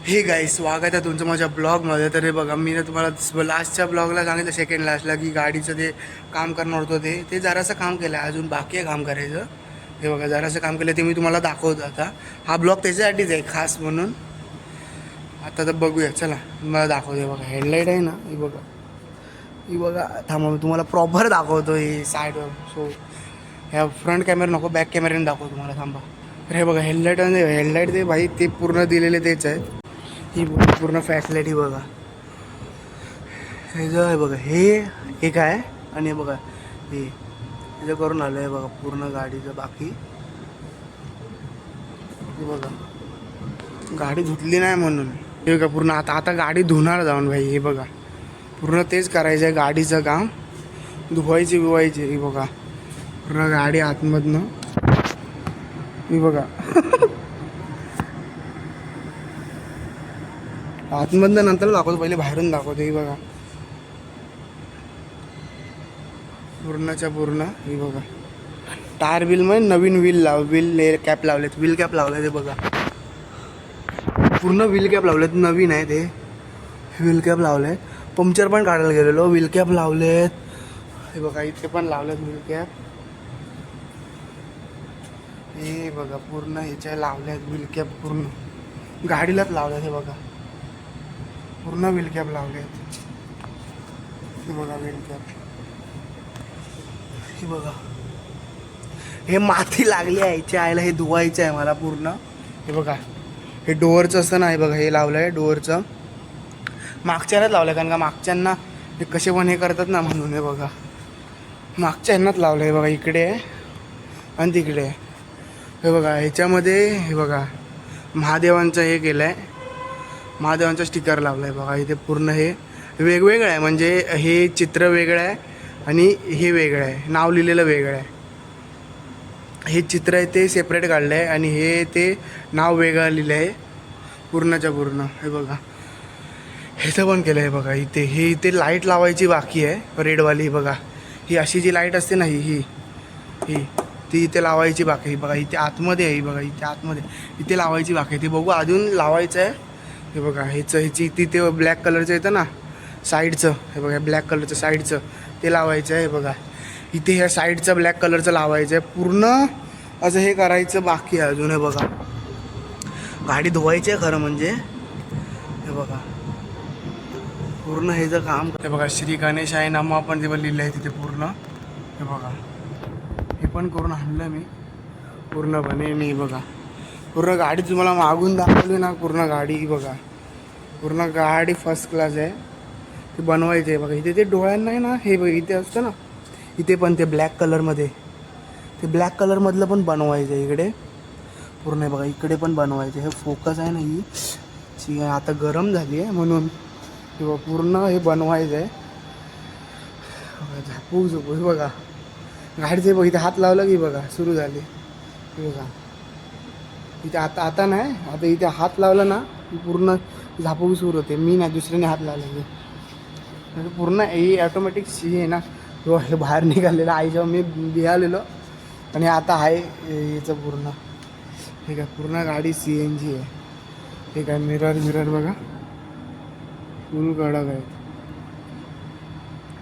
Hey guys, स्वागत आहे तुमचं माझ्या ब्लॉगमध्ये. तर हे बघा, मी ना तुम्हाला लास्टच्या ब्लॉगला सांगितलं, सेकंड लास्टला, की गाडीचं ते काम करणार होतं. ते जरासं काम केलं आहे, अजून बाकी आहे काम करायचं. हे बघा, जरासं काम केलं ते मी तुम्हाला दाखवतो. आता हा ब्लॉग त्याच्यासाठीच आहे, खास म्हणून. आता तर बघूया, चला मला दाखवतो. बघा, हेडलाईट आहे ना, ही बघा. थांबा, मी तुम्हाला प्रॉपर दाखवतो ही साईडवर. सो ह्या फ्रंट कॅमेरा नको, बॅक कॅमेऱ्याने दाखवतो तुम्हाला. थांबा. तर हे बघा, हेडलाईट ते भाई ते पूर्ण दिलेले तेच आहेत. ही पूर्ण फॅसिलिटी बघा. हे जो आहे बघा, हे एक आहे. आणि हे बघा, हे करून आलं आहे बघा पूर्ण गाडीचं. बाकी हे बघा, गाडी धुतली नाही म्हणून. हे बघा पूर्ण आता गाडी धुणार जाऊन भाई. हे बघा, पूर्ण तेच करायचं आहे गाडीचं काम, धुवायची बिवायची. हे बघा, पूर्ण गाडी आतमधनं. हे बघा आतमधनं नंतर दाखवतो, पहिले बाहेरून दाखवतो. हे बघा, पूर्णच्या पूर्ण. हे बघा, टायर व्हीलमध्ये नवीन व्हील कॅप लावलेत. व्हील कॅप लावले ते बघा, पूर्ण व्हील कॅप लावलेत. नवीन आहे ते व्हील कॅप लावले. पंक्चर पण काढायला गेलेलो, व्हील कॅप लावलेत. हे बघा, इथे पण लावलेत व्हील कॅप. हे बघा, पूर्ण ह्याच्या लावल्यात व्हील कॅप. पूर्ण गाडीलाच लावल्यात. हे बघा, पूर्ण व्हील कॅप लावलेत. हे बघा, व्हील कॅप. हे बघा, हे माती लागली आहे याच्या आईला. हे धुवायचं आहे मला पूर्ण. हे बघा, हे डोअरचं असतं ना, हे बघा, हे लावलं आहे डोअरचं. मागच्यानंच लावलं आहे, कारण का मागच्यांना हे कसे पण हे करतात ना, म्हणून. हे बघा, मागच्या ह्यांनाच लावलं आहे. बघा, इकडे आहे आणि तिकडे आहे. हे बघा, ह्याच्यामध्ये हे बघा, महादेवांचं हे केलं आहे, महादेवांचा स्टिकर लावला आहे. बघा, इथे पूर्ण हे वेगवेगळं आहे. म्हणजे हे चित्र वेगळं आहे आणि हे वेगळं आहे, नाव लिहिलेलं वेगळं आहे. हे चित्र आहे ते सेपरेट काढलं आहे आणि हे ते नाव वेगळं लिहिलं आहे पूर्णच्या पूर्ण. हे बघा, ह्याचं पण केलं आहे. बघा, इथे लाईट लावायची बाकी आहे, रेडवाली. बघा, ही अशी जी लाईट असते ना, ही ती इथे लावायची बाकी आहे. बघा, इथे आतमध्ये आहे. बघा, इथे आतमध्ये इथे लावायची बाकी आहे. ती बघू, अजून लावायचं आहे. हे बघा, ह्याची तिथे ब्लॅक कलरचं येतं ना साईडचं. हे बघा, ब्लॅक कलरचं साईडचं ते लावायचं आहे. हे बघा, इथे ह्या साईडचं ब्लॅक कलरचं लावायचं आहे. पूर्ण असं हे करायचं बाकी आहे अजून. हे बघा, गाडी धुवायची आहे खरं म्हणजे. हे बघा, पूर्ण हे जर काम. हे बघा, श्री गणेश आहे नामा पण तेव्हा लिहिलं आहे तिथे पूर्ण. हे बघा, हे पण करून आणलं मी पूर्णपणे. मी बघा, पूर्ण गाडी तुम्हाला मागून दाखवली ना, पूर्ण गाडी. बघा, पूर्ण गाडी फर्स्ट क्लास आहे. ते बनवायचं आहे. बघा, इथे ते डोळ्यांना आहे ना, हे बघा, इथे असतं ना, इथे पण ते ब्लॅक कलरमध्ये, ते ब्लॅक कलरमधलं पण बनवायचं आहे इकडे पूर्ण. बघा, इकडे पण बनवायचं आहे. हे फोकस आहे ना, ही आता गरम झाली आहे म्हणून. किंवा पूर्ण हे बनवायचं आहे. झापूक झोपू. हे बघा, गाडीचे बघा, इथे हात लावला की बघा सुरू झाली. हे बघा, इथे आता नाही, आता इथे हात लावला ना की पूर्ण झापूक सुरू होते. मी नाही, दुसऱ्याने हात लावला की पूर्ण. ही ऑटोमॅटिक सी आहे ना, किंवा हे बाहेर निघालेलं आईच्या मी बिहालेलो. आणि आता आहे याचं पूर्ण. हे काय, पूर्ण गाडी CNG आहे. हे काय, मिरर बघा, फुल कडक आहे.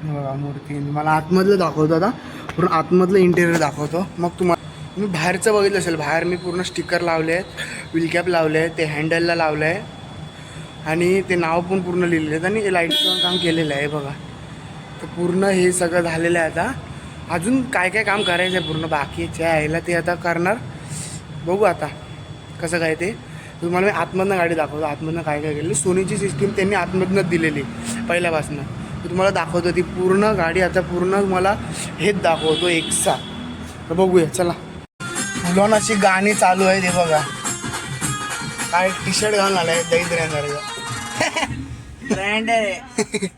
बघा, मूर्ती. मला आतमधलं दाखवतो आता, पूर्ण आतमधलं इंटेरियर दाखवतो. मग तुम्हाला मी बाहेरचं बघितलं असेल. बाहेर मी पूर्ण स्टिकर लावले आहेत, व्हील कॅप लावले आहेत, ते हँडलला लावलं आहे आणि ते नाव पण पूर्ण लिहिलेलं आहेत आणि लाईटचं काम केलेलं आहे. बघा, तर पूर्ण हे सगळं झालेलं आहे. आता अजून काय काय काम करायचं आहे पूर्ण बाकीच्या यायला, ते आता करणार. बघू आता कसं काय ते. तुम्हाला मी आतमधनं गाडी दाखवतो, आतमधनं काय काय केलेलं. सोनीची सिस्टीम त्यांनी आतमधनंच दिलेली पहिल्यापासून. तर तुम्हाला दाखवतो ती पूर्ण गाडी. आता पूर्ण तुम्हाला हेच दाखवतो एकसाथ. तर बघूया, चला. फुलॉन अशी गाणी चालू आहे. ते बघा, काय टी-शर्ट घालून आलाय आहे दैत्र्यांसारखं. ब्रँड आहे.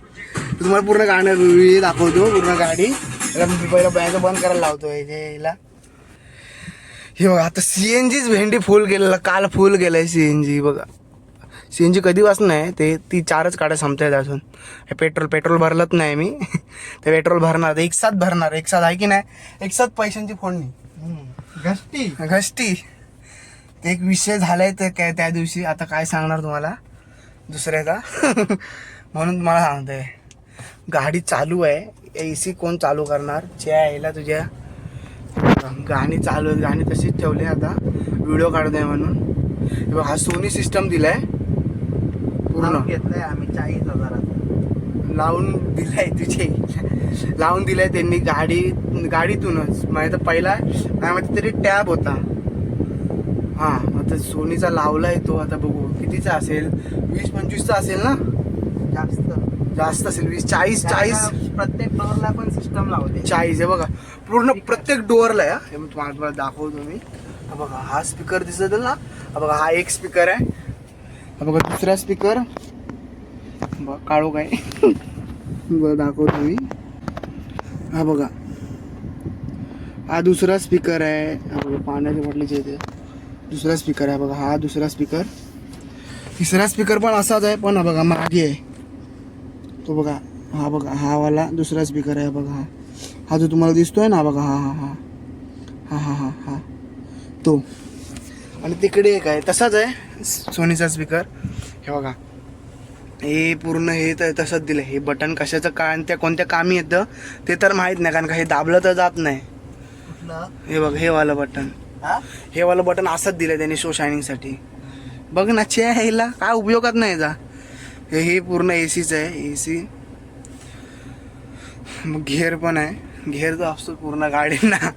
तुम्हाला पूर्ण गाणं दाखवतो, पूर्ण गाडी. पहिला बँक बंद करायला लावतो हिला. हे बघा, आता CNGच भेंडी फुल केलेलं, काल फुल केलंय CNG. बघा, CNG कधीपासून आहे ते, ती 4च काड्या संपतायत अजून. हे पेट्रोल भरलंच नाही मी. ते पेट्रोल भरणार, एक साथ भरणार. एक साथ आहे की नाही, एक साथ पैशांची फोडणी. घष्टी एक विषय झालाय तर काय त्या दिवशी. आता काय सांगणार तुम्हाला. दुसऱ्याचा म्हणून तुम्हाला सांगतोय गाडी चालू आहे AC कोण चालू करणार यायला तुझ्या गाणी चालू आहेत गाणी तशीच ठेवले आता व्हिडिओ काढतोय म्हणून हे बघ हा सोनी सिस्टम दिलाय पूर्ण घेतलंय आम्ही 40,000 लावून दिलाय तुझे लावून दिलाय त्यांनी गाडीतूनच माहिती तर पहिला काय माहिती तरी टॅब होता हा आता सोनीचा लावलाय तो आता बघू कितीचा असेल 20-25चा असेल ना जास्त असेल 20-40 प्रत्येक डोअरला पण सिस्टम लावते 40 हे बघा पूर्ण प्रत्येक डोअरला आहे हे तुम्हाला दाखवतो मी हा बघा हा स्पीकर दिसत ना हा बघा हा एक स्पीकर आहे हा बघा दुसरा स्पीकर काढू काय बघा दाखवतो मी हा बघा हा दुसरा स्पीकर आहे हा बघा पाण्याच्या बाटलीच्या इथे दुसरा स्पीकर आहे बघा हा दुसरा स्पीकर तिसरा स्पीकर पण असाच आहे पण हा बघा मागे आहे तो बघा हा वाला दुसरा स्पीकर आहे बघा हा जो तुम्हाला दिसतोय ना बघा हा तो आणि तिकडे एक आहे तसाच आहे सोनीचा स्पीकर हे बघा हे पूर्ण हे तर तसंच दिलं हे बटन कशाचं काय त्या कोणत्या कामी येतं ते तर माहीत नाही कारण का हे दाबलं तर जात नाही हे बघ हे वालं बटन असंच दिलं त्याने शो शायनिंगसाठी बघ ना ह्याला काय उपयोगात नाही जा हे पूर्ण ACच आहे AC मग घेर पण आहे घेर तर असतो पूर्ण गाडींना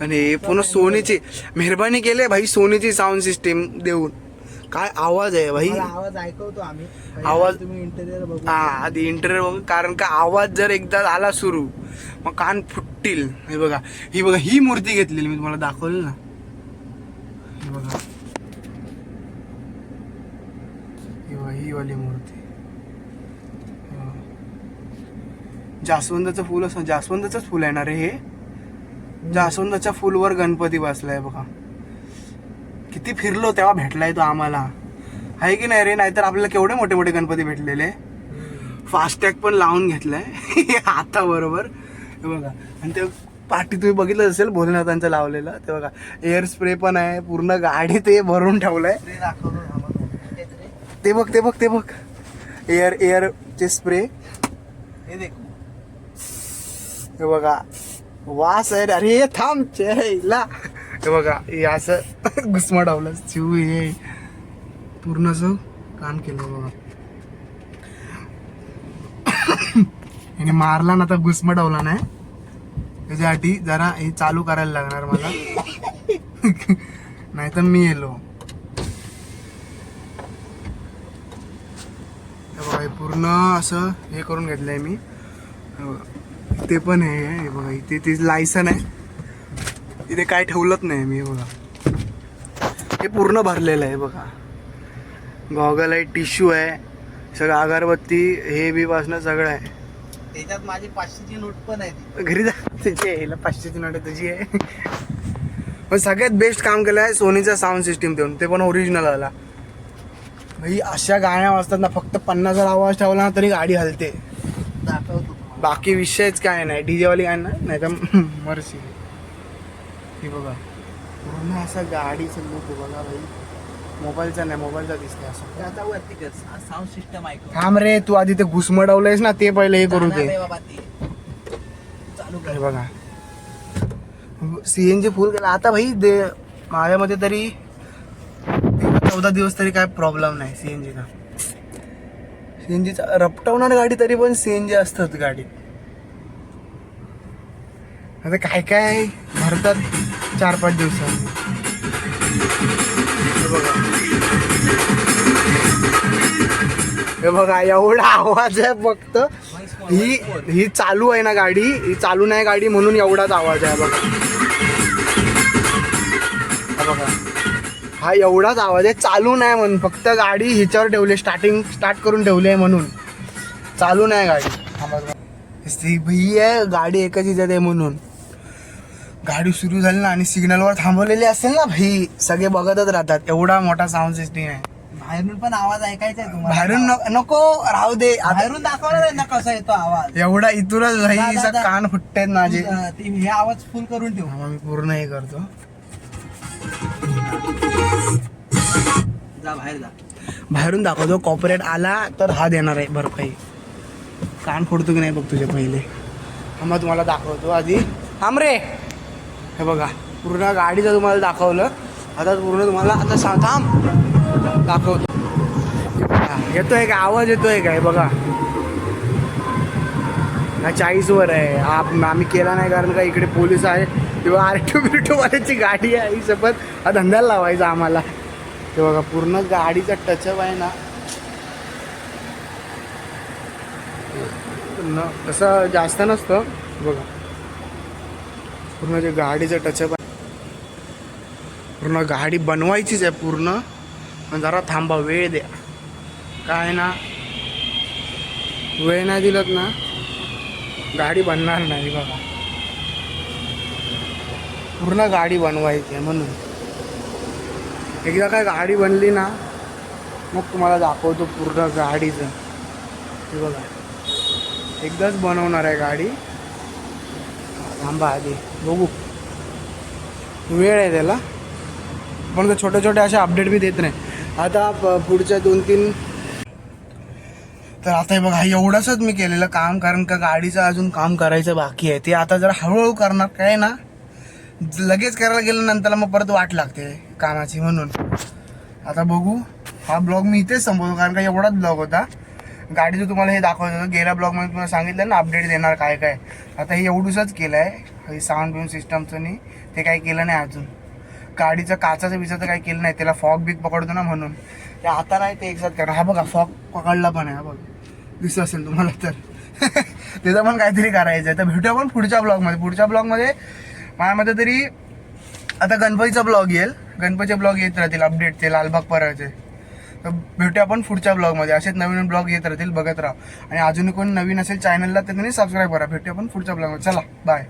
आणि हे पूर्ण सोनीची मेहरबानी केली भाई सोनीची साऊंड सिस्टीम देऊन काय आवाज आहे भाई आवाज ऐकवतो आम्ही आवाज तुम्ही इंटेरियर बघू हा आधी इंटेरियर बघू कारण का आवाज जर एकदा आला सुरू मग कान फुटतील हे बघा ही मूर्ती घेतलेली मी तुम्हाला दाखवली ना हे बघा ही वाली मूर्ती जास्वंदाचं फुल असं जास्वंदाचंच फुल आहे ना रे हे जास्वंदाच्या फुलवर गणपती बसलाय बघा किती फिरलो तेव्हा भेटलाय तो आम्हाला आहे की नाही रे नाहीतर आपल्याला केवढे मोठे मोठे गणपती भेटलेले फास्टॅग पण लावून घेतलाय आता बरोबर हे बघा आणि ते पाठी तुम्ही बघितलं असेल भोलेनाथांचं लावलेलं ते बघा एअर स्प्रे पण आहे पूर्ण गाडी ते भरून ठेवलंय ते बघ एअरचे स्प्रे हे बघा वास आहे अरे थांब चेला हे बघा हे असं घुसमटावलं शिव हे पूर्ण असं काम केलं बघा याने मारला ना तर घुसमटावला नाही त्याच्यासाठी जरा हे चालू करायला लागणार मला नाही तर मी येलो बघा पूर्ण असं हे करून घेतलंय मी ते पण आहे बघा इथे ते लायसन आहे इथे काय ठेवलंच नाही मी बघा हे पूर्ण भरलेलं आहे बघा गॉगल आहे टिश्यू आहे सगळं अगरबत्ती हे बी वाचणं सगळं आहे त्याच्यात माझी 500ची नोट पण आहे घरी जा त्याची आहे 500ची नोट तुझी आहे पण सगळ्यात बेस्ट काम केलं आहे सोनीचा साऊंड सिस्टीम देऊन ते पण ओरिजिनल आला भाई अशा गाण्या वाजतात ना फक्त 50,000 आवाज ठेवला ना तरी गाडी हलते दाखवतो बाकी विषयच काय नाही DJ वाली गाणं नाही तर मरशी हे बघा पूर्ण असं गाडीचं लुक बघा भाई मोबाईलचा नाही मोबाईलचा दिसतंय असं आता वरती कर साऊंड सिस्टम ऐकू थांब रे तू आधी ते घुसमडवलंयस ना ते पहिले हे करू दे चालू हे बघा CNG फुल केला आता भाई माझ्यामध्ये तरी 14 दिवस तरी काय प्रॉब्लेम नाही CNGचा CNGचा रपटवणार गाडी तरी पण CNG असतात गाडीत आता काय काय भरतात 4-5 दिवसांनी हे बघा एवढा आवाज आहे फक्त ही चालू आहे ना गाडी ही चालू नाही गाडी म्हणून एवढाच आवाज आहे बघा बघा हा एवढाच आवाज आहे चालू नाही म्हणून फक्त गाडी ह्याच्यावर ठेवली स्टार्ट करून ठेवली आहे म्हणून चालू नाही गाडी भई आहे गाडी एकच ह्याच्यात आहे म्हणून गाडी सुरू झाली ना आणि सिग्नलवर थांबवलेली असेल ना भाई सगळे बघतच राहतात एवढा मोठा साऊंड सिस्टीम आहे बाहेरून पण आवाज ऐकायचा आहे तुम्हाला बाहेरून नको राहू दे बाहेरून दाखवणार आहे ना कसा येतो आवाज एवढा इथूनच भाई कान फुटतात माझे हे आवाज फुल करून ठेव मी पूर्ण हे करतो जा बाहेर जा. बाहेरून दाखवतो. कॉपरेट आला तर हा देणार आहे भरपाई. कान फोडतो की नाही बघ तुझे पहिले. मग तुम्हाला दाखवतो आधी. थांब रे. हे बघा पूर्ण गाडीचं तुम्हाला दाखवलं. आता पूर्ण तुम्हाला आता थांब दाखवतो. हे बघा, येतोय का आवाज येतोय काय बघा. हा 40वर आहे. आम्ही केला नाही कारण का इकडे पोलीस आहे किंवा आरटीओवाल्याची गाडी आहे. ही शपथ हा धंद्याला लावायचा आम्हाला. हे बघा पूर्ण गाडीचा टचअप आहे ना तसं जास्त नसतं. बघा पूर्ण जे गाडीचं टचअप आहे. पूर्ण गाडी बनवायचीच आहे पूर्ण. पण जरा थांबा वेळ द्या. काय ना वेळ नाही दिलत ना गाडी बनणार नाही. बघा पूर्ण गाडी बनवायची आहे म्हणून. एकदा काय गाडी बनली ना मग तुम्हाला दाखवतो पूर्ण गाडीचं. हे बघा एकदाच बनवणार आहे गाडी. थांबा आधी बघू वेळ आहे त्याला. पण ते छोटे छोटे असे अपडेट बी देत नाही. आता पुढच्या 2-3 तर आता हे बघा एवढंच मी केलेलं काम कारण का गाडीचं अजून काम करायचं बाकी आहे. ते आता जरा हळूहळू करणार. काय ना लगेच करायला गेलं नंतर मग परत वाट लागते कामाची. म्हणून आता बघू. हा ब्लॉग मी इथेच संपवतो कारण का एवढाच ब्लॉग होता. गाडीचं तुम्हाला हे दाखवत होतं. गेल्या ब्लॉगमध्ये तुम्हाला सांगितलं ना अपडेट देणार काय काय. आता हे एवढंच केलं आहे. साऊंड बिऊंड सिस्टमचं नाही ते काही केलं नाही अजून. गाडीचं काचाचं बिचाचं काही केलं नाही. त्याला फॉग बिग पकडतो ना म्हणून ते आता नाही ते एकसाथ करा. हा बघा फॉग पकडला पण आहे. हा बघा दिसत असेल तुम्हाला तर त्याचं पण काहीतरी करायचं आहे. तर भेटूया पण पुढच्या ब्लॉगमध्ये. पुढच्या ब्लॉगमध्ये माझ्यामध्ये तरी आता गणपतीचा ब्लॉग येईल. गणपतीचे ब्लॉग येत राहतील अपडेट ते लालबाग परळचे. तर भेटूया आपण पुढच्या ब्लॉगमध्ये. असेच नवीन ब्लॉग येत राहतील बघत राहा. आणि अजून कोणी नवीन असेल चॅनलला तर त्यांनी सबस्क्राईब करा. भेटूया आपण पुढच्या ब्लॉगमध्ये. चला बाय.